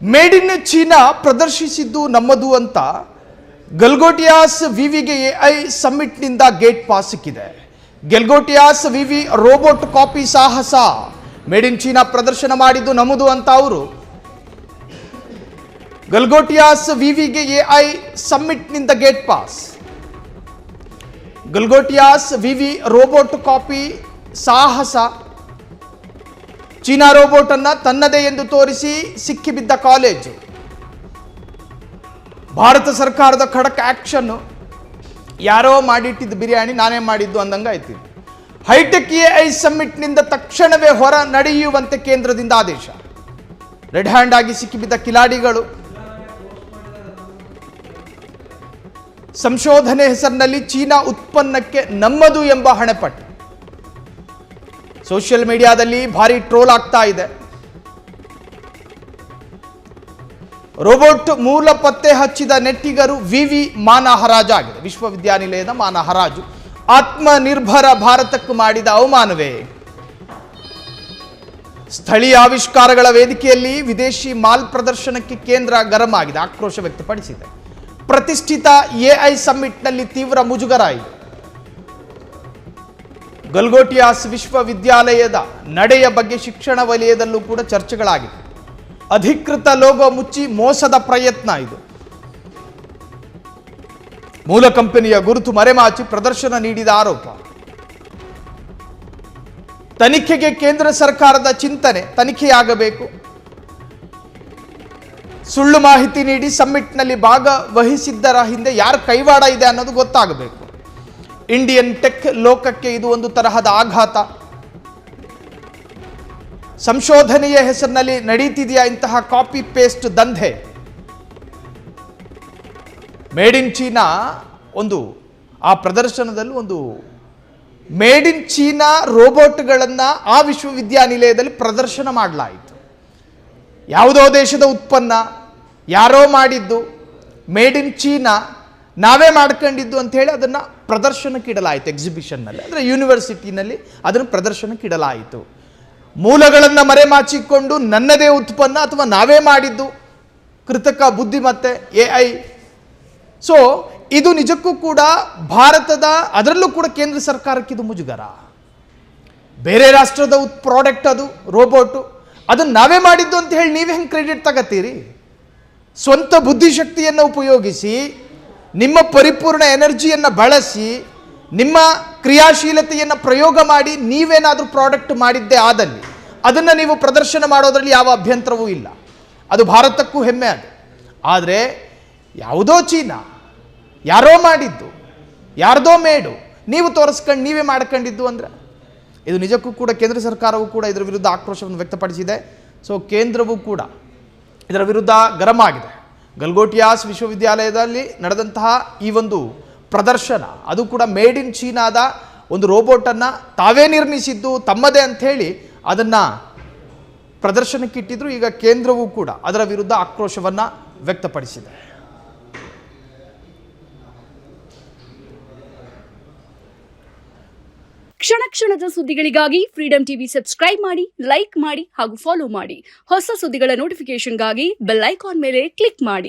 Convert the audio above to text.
Made in China ಪ್ರದರ್ಶಿಸಿದ್ದು ನಮ್ಮದು ಅಂತ ಗಲ್ಗೋಟಿಯಾಸ್ ವಿವಿಗೆ AI ಸಮ್ಮಿಟ್ನಿಂದ gate pass ಸಿಕ್ಕಿದೆ. ಗೆಲ್ಗೋಟಿಯಾಸ್ ವಿವಿ ರೋಬೋಟ್ ಕಾಪಿ ಸಾಹಸ ಮೇಡ್ ಇನ್ ಚೀನಾ ಪ್ರದರ್ಶನ ಮಾಡಿದ್ದು ನಮ್ಮದು ಅಂತ ಅವರು ಗಲ್ಗೋಟಿಯಾಸ್ ವಿವಿಗೆ ಎಐ ಸಮ್ಮಿಟ್ನಿಂದ ಗೇಟ್ ಪಾಸ್. ಗಲ್ಗೋಟಿಯಾಸ್ ವಿವಿ ರೋಬೋಟ್ ಕಾಪಿ ಸಾಹಸ ಚೀನಾ ರೋಬೋಟ್ ಅನ್ನ ತನ್ನದೇ ಎಂದು ತೋರಿಸಿ ಸಿಕ್ಕಿಬಿದ್ದ ಕಾಲೇಜು. ಭಾರತ ಸರ್ಕಾರದ ಖಡಕ್ ಆಕ್ಷನ್. ಯಾರೋ ಮಾಡಿಟ್ಟಿದ್ದು ಬಿರಿಯಾನಿ ನಾನೇ ಮಾಡಿದ್ದು ಅಂದಂಗಾಯ್ತು. ಹೈಟೆಕ್ ಎಐ ಸಮ್ಮಿಟ್ನಿಂದ ತಕ್ಷಣವೇ ಹೊರ ನಡೆಯುವಂತೆ ಕೇಂದ್ರದಿಂದ ಆದೇಶ. ರೆಡ್ ಹ್ಯಾಂಡ್ ಆಗಿ ಸಿಕ್ಕಿಬಿದ್ದ ಕಿಲಾಡಿಗಳು ಸಂಶೋಧನೆ ಹೆಸರಿನಲ್ಲಿ ಚೀನಾ ಉತ್ಪನ್ನಕ್ಕೆ ನಮ್ಮದು ಎಂಬ ಹಣೆಪಟ್ಟು ಸೋಷಿಯಲ್ ಮೀಡಿಯಾದಲ್ಲಿ ಭಾರಿ ಟ್ರೋಲ್ ಆಗ್ತಾ ಇದೆ. ರೋಬೋಟ್ ಮೂಲ ಪತ್ತೆ ಹಚ್ಚಿದ ನೆಟ್ಟಿಗರು ವಿವಿ ಮಾನ ಹರಾಜಾಗಿದೆ. ವಿಶ್ವವಿದ್ಯಾನಿಲಯದ ಮಾನ ಹರಾಜು. ಆತ್ಮನಿರ್ಭರ ಭಾರತಕ್ಕೂ ಮಾಡಿದ ಅವಮಾನವೇ. ಸ್ಥಳೀಯ ಆವಿಷ್ಕಾರಗಳ ವೇದಿಕೆಯಲ್ಲಿ ವಿದೇಶಿ ಮಾಲ್ ಪ್ರದರ್ಶನಕ್ಕೆ ಕೇಂದ್ರ ಗರಂ ಆಗಿದೆ, ಆಕ್ರೋಶ ವ್ಯಕ್ತಪಡಿಸಿದೆ. ಪ್ರತಿಷ್ಠಿತ ಎಐ ಸಮ್ಮಿಟ್ನಲ್ಲಿ ತೀವ್ರ ಮುಜುಗರ ಇದೆ. ಗಲ್ಗೋಟಿಯಾಸ್ ವಿಶ್ವವಿದ್ಯಾಲಯದ ನಡೆಯ ಬಗ್ಗೆ ಶಿಕ್ಷಣ ವಲಯದಲ್ಲೂ ಕೂಡ ಚರ್ಚೆಗಳಾಗಿದೆ. ಅಧಿಕೃತ ಲೋಗೋ ಮುಚ್ಚಿ ಮೋಸದ ಪ್ರಯತ್ನ ಇದು. ಮೂಲ ಕಂಪನಿಯ ಗುರುತು ಮರೆಮಾಚಿ ಪ್ರದರ್ಶನ ನೀಡಿದ ಆರೋಪ. ತನಿಖೆಗೆ ಕೇಂದ್ರ ಸರ್ಕಾರದ ಚಿಂತನೆ. ತನಿಖೆಯಾಗಬೇಕು. ಸುಳ್ಳು ಮಾಹಿತಿ ನೀಡಿ ಸಮ್ಮಿಟ್ನಲ್ಲಿ ಭಾಗವಹಿಸಿದ್ದರ ಹಿಂದೆ ಯಾರ ಕೈವಾಡ ಇದೆ ಅನ್ನೋದು ಗೊತ್ತಾಗಬೇಕು. ಇಂಡಿಯನ್ ಟೆಕ್ ಲೋಕಕ್ಕೆ ಇದು ಒಂದು ತರಹದ ಆಘಾತ. ಸಂಶೋಧನೆಯ ಹೆಸರಿನಲ್ಲಿ ನಡೀತಿದೆಯಾ ಇಂತಹ ಕಾಪಿ ಪೇಸ್ಟ್ ದಂಧೆ? ಮೇಡ್ ಇನ್ ಚೀನಾ ಆ ಪ್ರದರ್ಶನದಲ್ಲಿ ಒಂದು ಮೇಡ್ ಇನ್ ಚೀನಾ ರೋಬೋಟ್ಗಳನ್ನು ಆ ವಿಶ್ವವಿದ್ಯಾನಿಲಯದಲ್ಲಿ ಪ್ರದರ್ಶನ ಮಾಡಲಾಯಿತು. ಯಾವುದೋ ದೇಶದ ಉತ್ಪನ್ನ, ಯಾರೋ ಮಾಡಿದ್ದು, ಮೇಡ್ ಇನ್ ಚೀನಾ, ನಾವೇ ಮಾಡ್ಕೊಂಡಿದ್ದು ಅಂತ ಹೇಳಿ ಅದನ್ನು ಪ್ರದರ್ಶನಕ್ಕೆ ಇಡಲಾಯಿತು. ಎಕ್ಸಿಬಿಷನ್ನಲ್ಲಿ ಅಂದರೆ ಯೂನಿವರ್ಸಿಟಿನಲ್ಲಿ ಅದನ್ನು ಪ್ರದರ್ಶನಕ್ಕೆ ಇಡಲಾಯಿತು. ಮೂಲಗಳನ್ನು ಮರೆಮಾಚಿಕೊಂಡು ನನ್ನದೇ ಉತ್ಪನ್ನ ಅಥವಾ ನಾವೇ ಮಾಡಿದ್ದು, ಕೃತಕ ಬುದ್ಧಿಮತ್ತೆ ಎಐ. ಸೊ ಇದು ನಿಜಕ್ಕೂ ಕೂಡ ಭಾರತದ, ಅದರಲ್ಲೂ ಕೂಡ ಕೇಂದ್ರ ಸರ್ಕಾರಕ್ಕೆ ಇದು ಮುಜುಗರ. ಬೇರೆ ರಾಷ್ಟ್ರದ ಪ್ರಾಡಕ್ಟ್ ಅದು ರೋಬೋಟು, ಅದನ್ನು ನಾವೇ ಮಾಡಿದ್ದು ಅಂತ ಹೇಳಿ ನೀವೇ ಹೆಂಗೆ ಕ್ರೆಡಿಟ್ ತಗತ್ತೀರಿ? ಸ್ವಂತ ಬುದ್ಧಿಶಕ್ತಿಯನ್ನು ಉಪಯೋಗಿಸಿ, ನಿಮ್ಮ ಪರಿಪೂರ್ಣ ಎನರ್ಜಿಯನ್ನು ಬಳಸಿ, ನಿಮ್ಮ ಕ್ರಿಯಾಶೀಲತೆಯನ್ನು ಪ್ರಯೋಗ ಮಾಡಿ ನೀವೇನಾದರೂ ಪ್ರಾಡಕ್ಟ್ ಮಾಡಿದ್ದೇ ಆದಲ್ಲಿ ಅದನ್ನು ನೀವು ಪ್ರದರ್ಶನ ಮಾಡೋದ್ರಲ್ಲಿ ಯಾವ ಅಭ್ಯಂತರವೂ ಇಲ್ಲ. ಅದು ಭಾರತಕ್ಕೂ ಹೆಮ್ಮೆ. ಅದು ಆದರೆ ಯಾವುದೋ ಚೀನಾ, ಯಾರೋ ಮಾಡಿದ್ದು, ಯಾರ್ದೋ ಮೇಡು ನೀವು ತೋರಿಸ್ಕೊಂಡು ನೀವೇ ಮಾಡ್ಕೊಂಡಿದ್ದು ಅಂದರೆ ಇದು ನಿಜಕ್ಕೂ ಕೂಡ ಕೇಂದ್ರ ಸರ್ಕಾರವೂ ಕೂಡ ಇದರ ವಿರುದ್ಧ ಆಕ್ರೋಶವನ್ನು ವ್ಯಕ್ತಪಡಿಸಿದೆ. ಸೊ ಕೇಂದ್ರವೂ ಕೂಡ ಇದರ ವಿರುದ್ಧ ಗರಂ ಆಗಿದೆ. ಗಲ್ಗೋಟಿಯಾಸ್ ವಿಶ್ವವಿದ್ಯಾಲಯದಲ್ಲಿ ನಡೆದಂತಹ ಈ ಒಂದು ಪ್ರದರ್ಶನ, ಅದು ಕೂಡ ಮೇಡ್ ಇನ್ ಚೀನಾದ ಒಂದು ರೋಬೋಟನ್ನು ತಾವೇ ನಿರ್ಮಿಸಿದ್ದು, ತಮ್ಮದೇ ಅಂಥೇಳಿ ಅದನ್ನು ಪ್ರದರ್ಶನಕ್ಕಿಟ್ಟಿದ್ರು. ಈಗ ಕೇಂದ್ರವೂ ಕೂಡ ಅದರ ವಿರುದ್ಧ ಆಕ್ರೋಶವನ್ನು ವ್ಯಕ್ತಪಡಿಸಿದೆ. ಕ್ಷಣ ಕ್ಷಣದ ಸುದ್ದಿಗಳಿಗಾಗಿ ಫ್ರೀಡಂ ಟಿವಿ ಸಬ್ಸ್ಕ್ರೈಬ್ ಮಾಡಿ, ಲೈಕ್ ಮಾಡಿ ಹಾಗೂ ಫಾಲೋ ಮಾಡಿ. ಹೊಸ ಸುದ್ದಿಗಳ ನೋಟಿಫಿಕೇಶನ್ಗಾಗಿ ಬೆಲ್ ಐಕಾನ್ ಮೇಲೆ ಕ್ಲಿಕ್ ಮಾಡಿ.